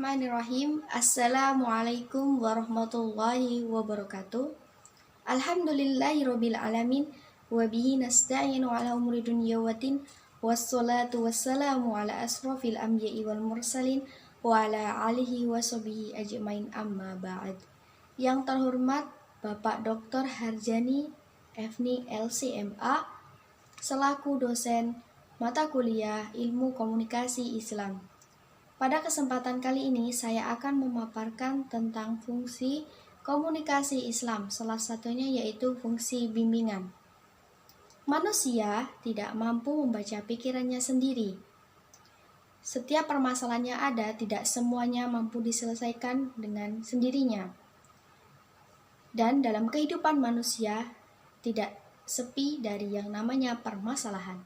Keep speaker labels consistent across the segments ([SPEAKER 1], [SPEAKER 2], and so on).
[SPEAKER 1] Bismillahirrahmanirrahim. Assalamualaikum warahmatullahi wabarakatuh. Alhamdulillahirabbil alamin wa bihi nasta'inu ala umuri dunya waddin wassalatu wassalamu ala asrofil anbiya'i wal mursalin wa ala alihi wa sahbihi ajmain amma ba'd. Yang terhormat Bapak Dr. Harjani Efni LCMA selaku dosen mata kuliah Ilmu Komunikasi Islam. Pada kesempatan kali ini saya akan memaparkan tentang fungsi komunikasi Islam, salah satunya yaitu fungsi bimbingan. Manusia tidak mampu membaca pikirannya sendiri. Setiap permasalahan yang ada tidak semuanya mampu diselesaikan dengan sendirinya. Dan dalam kehidupan manusia tidak sepi dari yang namanya permasalahan.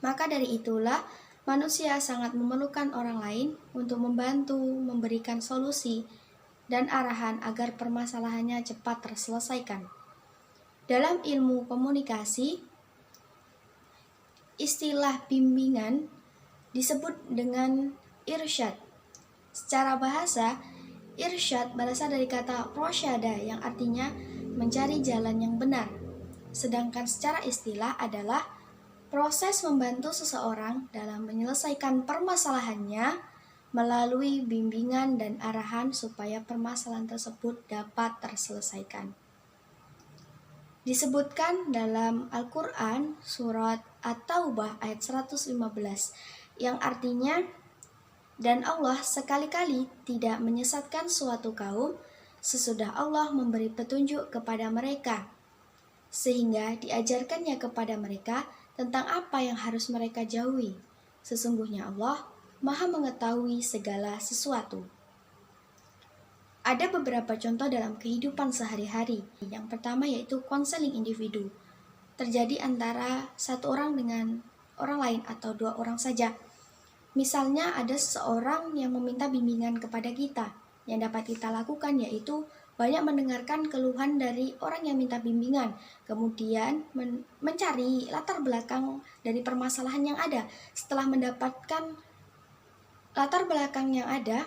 [SPEAKER 1] Maka dari itulah manusia sangat memerlukan orang lain untuk membantu, memberikan solusi, dan arahan agar permasalahannya cepat terselesaikan. Dalam ilmu komunikasi, istilah bimbingan disebut dengan irsyad. Secara bahasa, irsyad berasal dari kata rosyada yang artinya mencari jalan yang benar. Sedangkan secara istilah adalah proses membantu seseorang dalam menyelesaikan permasalahannya melalui bimbingan dan arahan supaya permasalahan tersebut dapat terselesaikan. Disebutkan dalam Al-Quran surat At-Taubah ayat 115 yang artinya, dan Allah sekali-kali tidak menyesatkan suatu kaum sesudah Allah memberi petunjuk kepada mereka, sehingga diajarkannya kepada mereka tentang apa yang harus mereka jauhi. Sesungguhnya Allah Maha mengetahui segala sesuatu. Ada beberapa contoh dalam kehidupan sehari-hari. Yang pertama yaitu konseling individu. Terjadi antara satu orang dengan orang lain atau dua orang saja. Misalnya ada seseorang yang meminta bimbingan kepada kita. Yang dapat kita lakukan yaitu banyak mendengarkan keluhan dari orang yang minta bimbingan, kemudian mencari latar belakang dari permasalahan yang ada. Setelah mendapatkan latar belakang yang ada,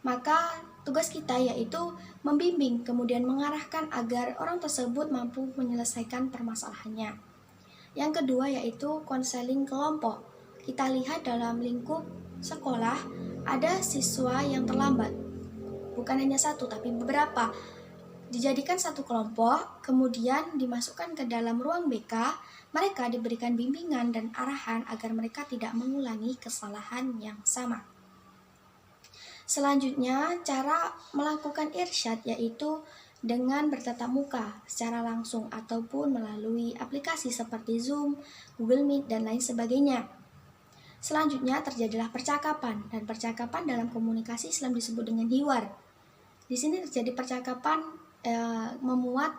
[SPEAKER 1] maka tugas kita yaitu membimbing, kemudian mengarahkan agar orang tersebut mampu menyelesaikan permasalahannya. Yang kedua yaitu konseling kelompok. Kita lihat dalam lingkup sekolah, ada siswa yang terlambat. Bukan hanya satu, tapi beberapa. Dijadikan satu kelompok, kemudian dimasukkan ke dalam ruang BK, mereka diberikan bimbingan dan arahan agar mereka tidak mengulangi kesalahan yang sama. Selanjutnya, cara melakukan irsyad yaitu dengan bertatap muka secara langsung ataupun melalui aplikasi seperti Zoom, Google Meet, dan lain sebagainya. Selanjutnya terjadilah percakapan, dan percakapan dalam komunikasi Islam disebut dengan hiwar. Di sini terjadi percakapan memuat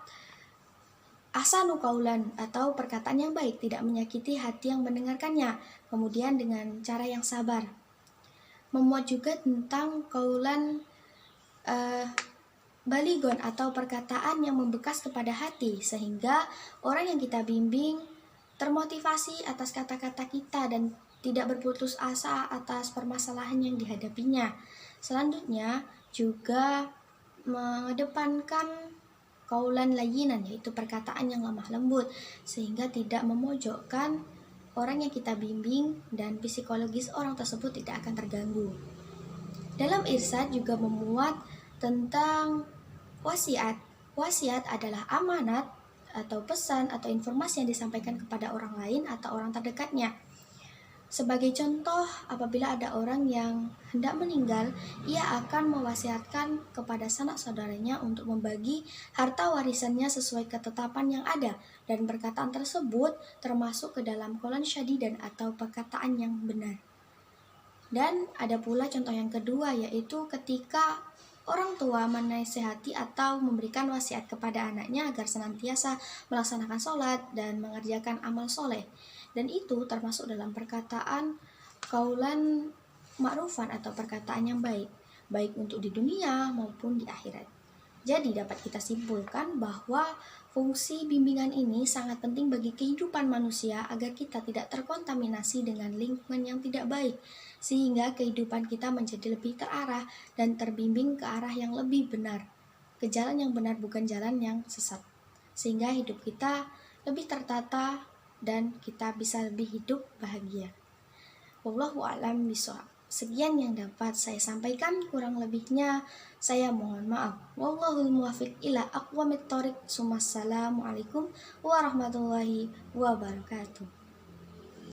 [SPEAKER 1] ahsanu qaulan atau perkataan yang baik, tidak menyakiti hati yang mendengarkannya, kemudian dengan cara yang sabar. Memuat juga tentang qaulan baligon atau perkataan yang membekas kepada hati, sehingga orang yang kita bimbing termotivasi atas kata-kata kita dan tidak berputus asa atas permasalahan yang dihadapinya. Selanjutnya juga mengedepankan qaulan layyinan, yaitu perkataan yang lemah lembut, sehingga tidak memojokkan orang yang kita bimbing dan psikologis orang tersebut tidak akan terganggu. Dalam irsyad juga memuat tentang wasiat. Wasiat adalah amanat atau pesan atau informasi yang disampaikan kepada orang lain atau orang terdekatnya. Sebagai contoh, apabila ada orang yang hendak meninggal, ia akan mewasiatkan kepada sanak saudaranya untuk membagi harta warisannya sesuai ketetapan yang ada, dan perkataan tersebut termasuk ke dalam qaulan syadidan atau perkataan yang benar. Dan ada pula contoh yang kedua, yaitu ketika orang tua menasihati atau memberikan wasiat kepada anaknya agar senantiasa melaksanakan sholat dan mengerjakan amal soleh. Dan itu termasuk dalam perkataan qaulan ma'rufan atau perkataan yang baik, baik untuk di dunia maupun di akhirat. Jadi dapat kita simpulkan bahwa fungsi bimbingan ini sangat penting bagi kehidupan manusia agar kita tidak terkontaminasi dengan lingkungan yang tidak baik sehingga kehidupan kita menjadi lebih terarah dan terbimbing ke arah yang lebih benar, ke jalan yang benar, bukan jalan yang sesat, sehingga hidup kita lebih tertata dan kita bisa lebih hidup bahagia. Wallahu a'lam bishawab. Sekian yang dapat saya sampaikan, kurang lebihnya saya mohon maaf. Wallahul muwaffiq ila aqwamit thoriq. Wassalamualaikum warahmatullahi wabarakatuh.